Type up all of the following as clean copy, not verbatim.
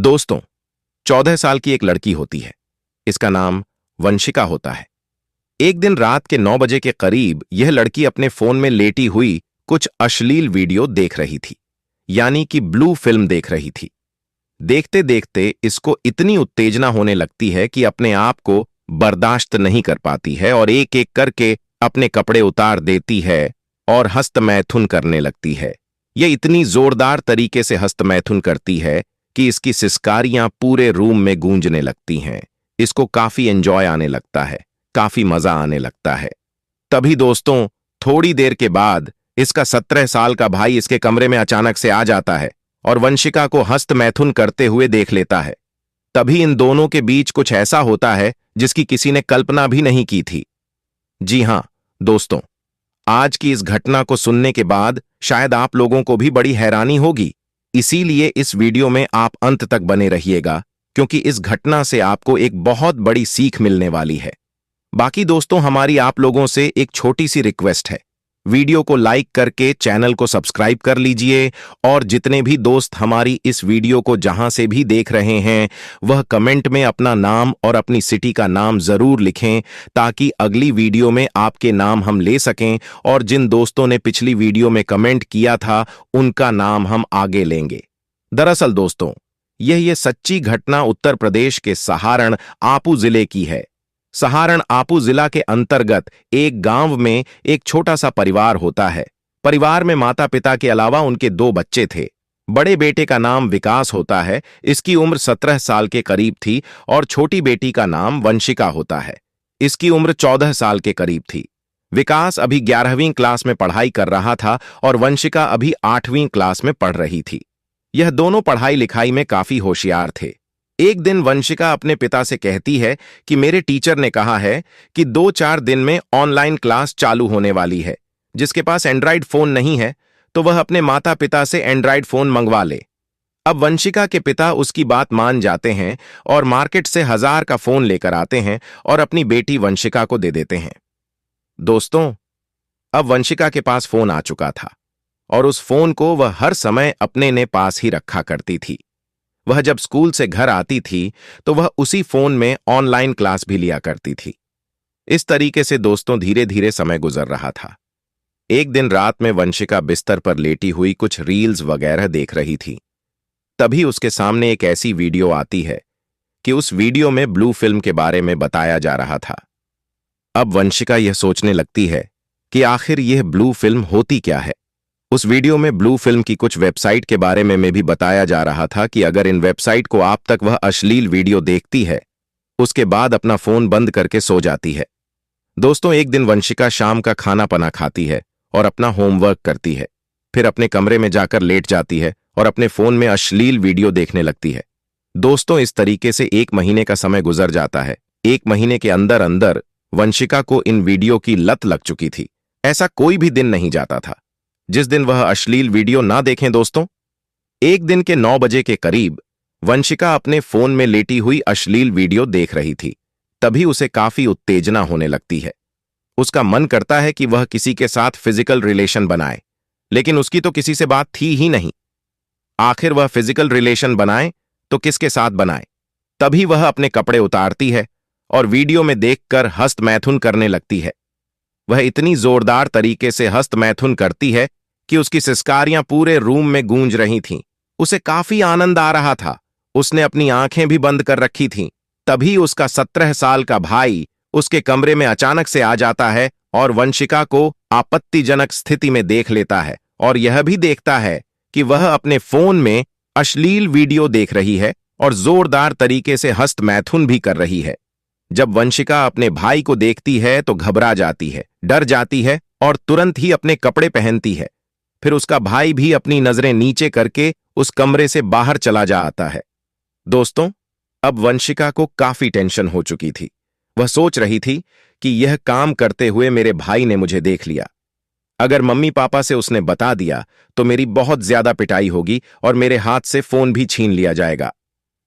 दोस्तों, 14 साल की एक लड़की होती है। इसका नाम वंशिका होता है। एक दिन रात के 9 बजे के करीब यह लड़की अपने फोन में लेटी हुई कुछ अश्लील वीडियो देख रही थी, यानी कि ब्लू फिल्म देख रही थी। देखते देखते इसको इतनी उत्तेजना होने लगती है कि अपने आप को बर्दाश्त नहीं कर पाती है और एक एक करके अपने कपड़े उतार देती है और हस्तमैथुन करने लगती है। यह इतनी जोरदार तरीके से हस्तमैथुन करती है कि इसकी सिसकारियां पूरे रूम में गूंजने लगती हैं। इसको काफी एंजॉय आने लगता है, काफी मजा आने लगता है। तभी दोस्तों, थोड़ी देर के बाद इसका 17 साल का भाई इसके कमरे में अचानक से आ जाता है और वंशिका को हस्तमैथुन करते हुए देख लेता है। तभी इन दोनों के बीच कुछ ऐसा होता है जिसकी किसी ने कल्पना भी नहीं की थी। जी हां दोस्तों, आज की इस घटना को सुनने के बाद शायद आप लोगों को भी बड़ी हैरानी होगी। इसीलिए इस वीडियो में आप अंत तक बने रहिएगा, क्योंकि इस घटना से आपको एक बहुत बड़ी सीख मिलने वाली है। बाकी दोस्तों, हमारी आप लोगों से एक छोटी सी रिक्वेस्ट है। वीडियो को लाइक करके चैनल को सब्सक्राइब कर लीजिए और जितने भी दोस्त हमारी इस वीडियो को जहां से भी देख रहे हैं वह कमेंट में अपना नाम और अपनी सिटी का नाम जरूर लिखें, ताकि अगली वीडियो में आपके नाम हम ले सकें और जिन दोस्तों ने पिछली वीडियो में कमेंट किया था उनका नाम हम आगे लेंगे। दरअसल दोस्तों, यह सच्ची घटना उत्तर प्रदेश के सहारण आपू जिले की है। सहारण आपू जिला के अंतर्गत एक गांव में एक छोटा सा परिवार होता है। परिवार में माता पिता के अलावा उनके 2 बच्चे थे। बड़े बेटे का नाम विकास होता है, इसकी उम्र 17 साल के करीब थी, और छोटी बेटी का नाम वंशिका होता है, इसकी उम्र 14 साल के करीब थी। विकास अभी 11वीं क्लास में पढ़ाई कर रहा था और वंशिका अभी 8वीं क्लास में पढ़ रही थी। यह दोनों पढ़ाई लिखाई में काफी होशियार थे। एक दिन वंशिका अपने पिता से कहती है कि मेरे टीचर ने कहा है कि 2-4 दिन में ऑनलाइन क्लास चालू होने वाली है। जिसके पास एंड्रॉइड फोन नहीं है तो वह अपने माता पिता से एंड्रॉइड फोन मंगवा ले। अब वंशिका के पिता उसकी बात मान जाते हैं और मार्केट से 1000 का फोन लेकर आते हैं और अपनी बेटी वंशिका को दे देते हैं। दोस्तों, अब वंशिका के पास फोन आ चुका था और उस फोन को वह हर समय अपने ने पास ही रखा करती थी। वह जब स्कूल से घर आती थी तो वह उसी फोन में ऑनलाइन क्लास भी लिया करती थी। इस तरीके से दोस्तों धीरे धीरे समय गुजर रहा था। एक दिन रात में वंशिका बिस्तर पर लेटी हुई कुछ रील्स वगैरह देख रही थी। तभी उसके सामने एक ऐसी वीडियो आती है कि उस वीडियो में ब्लू फिल्म के बारे में बताया जा रहा था। अब वंशिका यह सोचने लगती है कि आखिर यह ब्लू फिल्म होती क्या है। उस वीडियो में ब्लू फिल्म की कुछ वेबसाइट के बारे में भी बताया जा रहा था कि अगर इन वेबसाइट को आप तक वह अश्लील वीडियो देखती है, उसके बाद अपना फोन बंद करके सो जाती है। दोस्तों, एक दिन वंशिका शाम का खाना पना खाती है और अपना होमवर्क करती है। फिर अपने कमरे में जाकर लेट जाती है और अपने फोन में अश्लील वीडियो देखने लगती है। दोस्तों, इस तरीके से 1 महीने का समय गुजर जाता है। 1 महीने के अंदर अंदर वंशिका को इन वीडियो की लत लग चुकी थी। ऐसा कोई भी दिन नहीं जाता था जिस दिन वह अश्लील वीडियो ना देखें। दोस्तों, एक दिन के 9 बजे के करीब वंशिका अपने फोन में लेटी हुई अश्लील वीडियो देख रही थी। तभी उसे काफी उत्तेजना होने लगती है। उसका मन करता है कि वह किसी के साथ फिजिकल रिलेशन बनाए, लेकिन उसकी तो किसी से बात थी ही नहीं। आखिर वह फिजिकल रिलेशन बनाए तो किसके साथ बनाए। तभी वह अपने कपड़े उतारती है और वीडियो में देखकर हस्तमैथुन करने लगती है। वह इतनी जोरदार तरीके से हस्तमैथुन करती है कि उसकी सिसकारियां पूरे रूम में गूंज रही थीं। उसे काफी आनंद आ रहा था। उसने अपनी आंखें भी बंद कर रखी थीं। तभी उसका 17 साल का भाई उसके कमरे में अचानक से आ जाता है और वंशिका को आपत्तिजनक स्थिति में देख लेता है और यह भी देखता है कि वह अपने फोन में अश्लील वीडियो देख रही है और जोरदार तरीके से हस्तमैथुन भी कर रही है। जब वंशिका अपने भाई को देखती है तो घबरा जाती है, डर जाती है और तुरंत ही अपने कपड़े पहनती है। फिर उसका भाई भी अपनी नजरें नीचे करके उस कमरे से बाहर चला जाता है। दोस्तों, अब वंशिका को काफी टेंशन हो चुकी थी। वह सोच रही थी कि यह काम करते हुए मेरे भाई ने मुझे देख लिया। अगर मम्मी पापा से उसने बता दिया तो मेरी बहुत ज्यादा पिटाई होगी और मेरे हाथ से फोन भी छीन लिया जाएगा।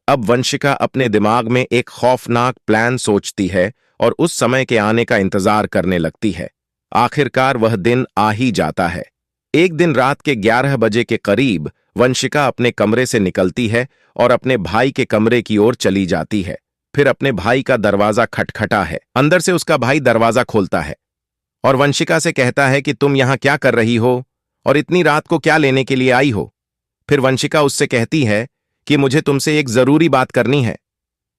अब वंशिका अपने दिमाग में एक खौफनाक प्लान सोचती है और उस समय के आने का इंतजार करने लगती है। आखिरकार वह दिन आ ही जाता है। एक दिन रात के 11 बजे के करीब वंशिका अपने कमरे से निकलती है और अपने भाई के कमरे की ओर चली जाती है। फिर अपने भाई का दरवाजा खटखटा है। अंदर से उसका भाई दरवाजा खोलता है और वंशिका से कहता है कि तुम यहां क्या कर रही हो और इतनी रात को क्या लेने के लिए आई हो। फिर वंशिका उससे कहती है कि मुझे तुमसे एक जरूरी बात करनी है,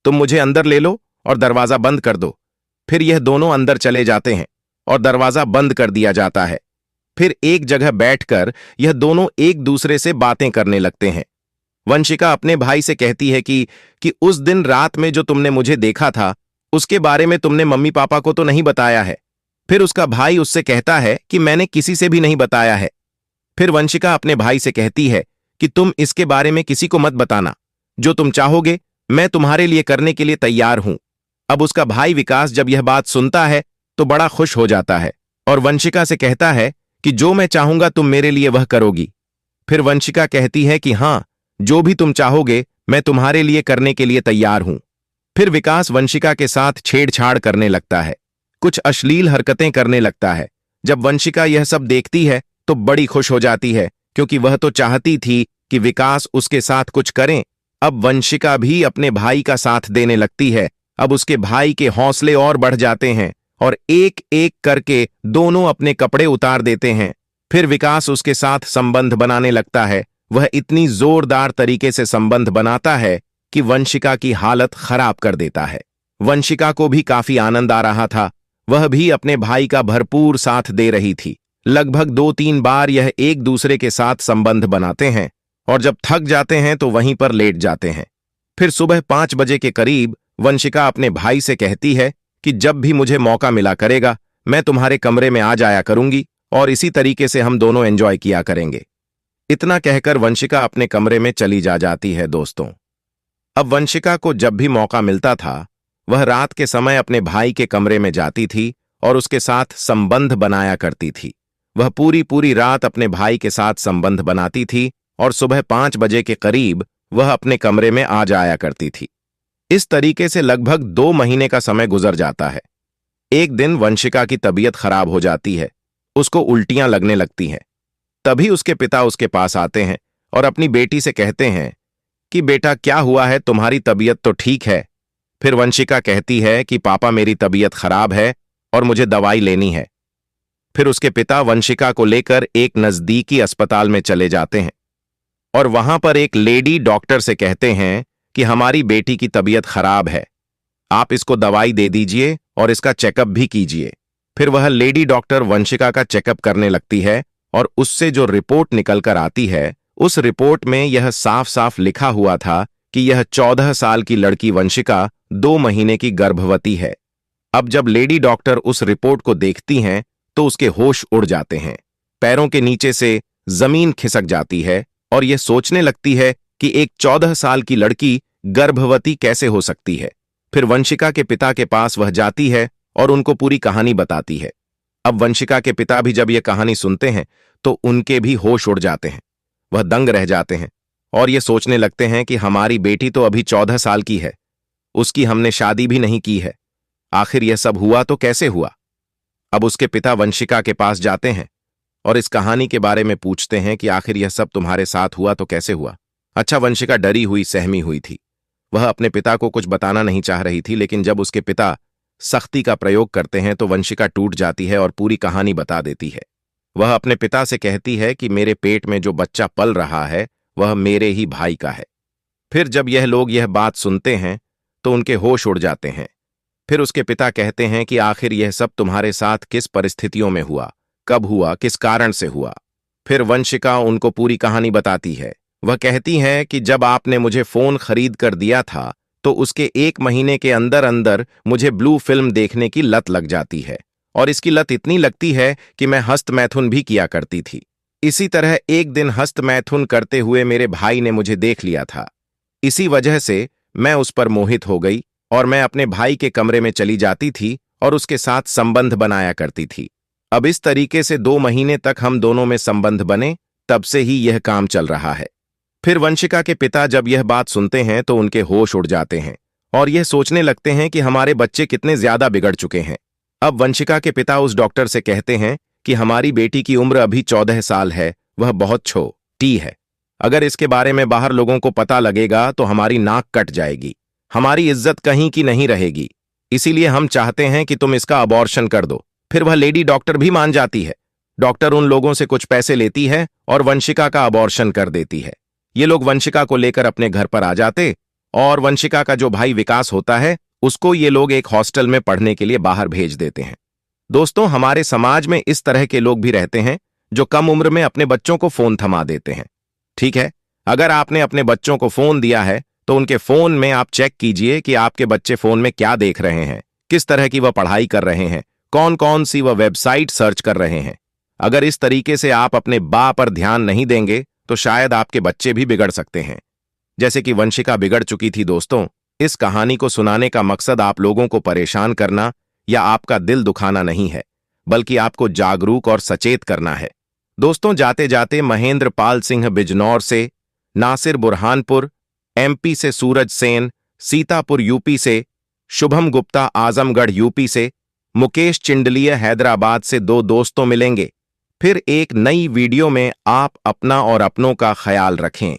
तुम मुझे अंदर ले लो और दरवाजा बंद कर दो। फिर यह दोनों अंदर चले जाते हैं और दरवाजा बंद कर दिया जाता है। फिर एक जगह बैठकर यह दोनों एक दूसरे से बातें करने लगते हैं। वंशिका अपने भाई से कहती है कि उस दिन रात में जो तुमने मुझे देखा था उसके बारे में तुमने मम्मी पापा को तो नहीं बताया है। फिर उसका भाई उससे कहता है कि मैंने किसी से भी नहीं बताया है। फिर वंशिका अपने भाई से कहती है कि तुम इसके बारे में किसी को मत बताना, जो तुम चाहोगे मैं तुम्हारे लिए करने के लिए तैयार हूं। अब उसका भाई विकास जब यह बात सुनता है तो बड़ा खुश हो जाता है और वंशिका से कहता है कि जो मैं चाहूंगा तुम मेरे लिए वह करोगी। फिर वंशिका कहती है कि हां, जो भी तुम चाहोगे मैं तुम्हारे लिए करने के लिए तैयार हूं। फिर विकास वंशिका के साथ छेड़छाड़ करने लगता है, कुछ अश्लील हरकतें करने लगता है। जब वंशिका यह सब देखती है तो बड़ी खुश हो जाती है, क्योंकि वह तो चाहती थी कि विकास उसके साथ कुछ करें। अब वंशिका भी अपने भाई का साथ देने लगती है। अब उसके भाई के हौसले और बढ़ जाते हैं और एक एक करके दोनों अपने कपड़े उतार देते हैं। फिर विकास उसके साथ संबंध बनाने लगता है। वह इतनी जोरदार तरीके से संबंध बनाता है कि वंशिका की हालत खराब कर देता है। वंशिका को भी काफी आनंद आ रहा था। वह भी अपने भाई का भरपूर साथ दे रही थी। लगभग 2-3 बार यह एक दूसरे के साथ संबंध बनाते हैं और जब थक जाते हैं तो वहीं पर लेट जाते हैं। फिर सुबह 5 बजे के करीब वंशिका अपने भाई से कहती है कि जब भी मुझे मौका मिला करेगा मैं तुम्हारे कमरे में आ जाया करूंगी और इसी तरीके से हम दोनों एंजॉय किया करेंगे। इतना कहकर वंशिका अपने कमरे में चली जाती है। दोस्तों, अब वंशिका को जब भी मौका मिलता था वह रात के समय अपने भाई के कमरे में जाती थी और उसके साथ संबंध बनाया करती थी। वह पूरी रात अपने भाई के साथ संबंध बनाती थी और सुबह 5 बजे के करीब वह अपने कमरे में आ जाया करती थी। इस तरीके से लगभग 2 महीने का समय गुजर जाता है। एक दिन वंशिका की तबीयत खराब हो जाती है, उसको उल्टियां लगने लगती हैं। तभी उसके पिता उसके पास आते हैं और अपनी बेटी से कहते हैं कि बेटा क्या हुआ है, तुम्हारी तबीयत तो ठीक है। फिर वंशिका कहती है कि पापा मेरी तबीयत खराब है और मुझे दवाई लेनी है। फिर उसके पिता वंशिका को लेकर एक नजदीकी अस्पताल में चले जाते हैं और वहां पर एक लेडी डॉक्टर से कहते हैं कि हमारी बेटी की तबीयत खराब है, आप इसको दवाई दे दीजिए और इसका चेकअप भी कीजिए। फिर वह लेडी डॉक्टर वंशिका का चेकअप करने लगती है और उससे जो रिपोर्ट निकल कर आती है उस रिपोर्ट में यह साफ साफ लिखा हुआ था कि यह 14 साल की लड़की वंशिका 2 महीने की गर्भवती है। अब जब लेडी डॉक्टर उस रिपोर्ट को देखती हैं तो उसके होश उड़ जाते हैं, पैरों के नीचे से जमीन खिसक जाती है और यह सोचने लगती है कि एक 14 साल की लड़की गर्भवती कैसे हो सकती है। फिर वंशिका के पिता के पास वह जाती है और उनको पूरी कहानी बताती है। अब वंशिका के पिता भी जब यह कहानी सुनते हैं तो उनके भी होश उड़ जाते हैं, वह दंग रह जाते हैं और ये सोचने लगते हैं कि हमारी बेटी तो अभी 14 साल की है, उसकी हमने शादी भी नहीं की है, आखिर यह सब हुआ तो कैसे हुआ। अब उसके पिता वंशिका के पास जाते हैं और इस कहानी के बारे में पूछते हैं कि आखिर यह सब तुम्हारे साथ हुआ तो कैसे हुआ। अच्छा, वंशिका डरी हुई सहमी हुई थी। वह अपने पिता को कुछ बताना नहीं चाह रही थी, लेकिन जब उसके पिता सख्ती का प्रयोग करते हैं तो वंशिका टूट जाती है और पूरी कहानी बता देती है। वह अपने पिता से कहती है कि मेरे पेट में जो बच्चा पल रहा है वह मेरे ही भाई का है। फिर जब यह लोग यह बात सुनते हैं तो उनके होश उड़ जाते हैं। फिर उसके पिता कहते हैं कि आखिर यह सब तुम्हारे साथ किस परिस्थितियों में हुआ, कब हुआ, किस कारण से हुआ। फिर वंशिका उनको पूरी कहानी बताती है। वह कहती है कि जब आपने मुझे फोन खरीद कर दिया था तो उसके 1 महीने के अंदर अंदर मुझे ब्लू फिल्म देखने की लत लग जाती है और इसकी लत इतनी लगती है कि मैं हस्त मैथुन भी किया करती थी। इसी तरह एक दिन हस्त मैथुन करते हुए मेरे भाई ने मुझे देख लिया था। इसी वजह से मैं उस पर मोहित हो गई और मैं अपने भाई के कमरे में चली जाती थी और उसके साथ संबंध बनाया करती थी। अब इस तरीके से 2 महीने तक हम दोनों में संबंध बने, तब से ही यह काम चल रहा है। फिर वंशिका के पिता जब यह बात सुनते हैं तो उनके होश उड़ जाते हैं और यह सोचने लगते हैं कि हमारे बच्चे कितने ज्यादा बिगड़ चुके हैं। अब वंशिका के पिता उस डॉक्टर से कहते हैं कि हमारी बेटी की उम्र अभी 14 साल है, वह बहुत छोटी है। अगर इसके बारे में बाहर लोगों को पता लगेगा तो हमारी नाक कट जाएगी, हमारी इज्जत कहीं की नहीं रहेगी। इसीलिए हम चाहते हैं कि तुम इसका अबॉर्शन कर दो। फिर वह लेडी डॉक्टर भी मान जाती है। डॉक्टर उन लोगों से कुछ पैसे लेती है और वंशिका का अबॉर्शन कर देती है। ये लोग वंशिका को लेकर अपने घर पर आ जाते और वंशिका का जो भाई विकास होता है उसको ये लोग एक हॉस्टल में पढ़ने के लिए बाहर भेज देते हैं। दोस्तों, हमारे समाज में इस तरह के लोग भी रहते हैं जो कम उम्र में अपने बच्चों को फोन थमा देते हैं। ठीक है, अगर आपने अपने बच्चों को फोन दिया है तो उनके फोन में आप चेक कीजिए कि आपके बच्चे फोन में क्या देख रहे हैं, किस तरह की वह पढ़ाई कर रहे हैं, कौन कौन सी वह वेबसाइट सर्च कर रहे हैं। अगर इस तरीके से आप अपने बा पर ध्यान नहीं देंगे तो शायद आपके बच्चे भी बिगड़ सकते हैं, जैसे कि वंशिका बिगड़ चुकी थी। दोस्तों, इस कहानी को सुनाने का मकसद आप लोगों को परेशान करना या आपका दिल दुखाना नहीं है, बल्कि आपको जागरूक और सचेत करना है। दोस्तों, जाते जाते महेंद्र पाल सिंह बिजनौर से, नासिर बुरहानपुर एमपी से, सूरज सेन सीतापुर यूपी से, शुभम गुप्ता आजमगढ़ यूपी से, मुकेश चिंडलिया हैदराबाद से 2 दोस्तों मिलेंगे। फिर एक नई वीडियो में। आप अपना और अपनों का ख्याल रखें।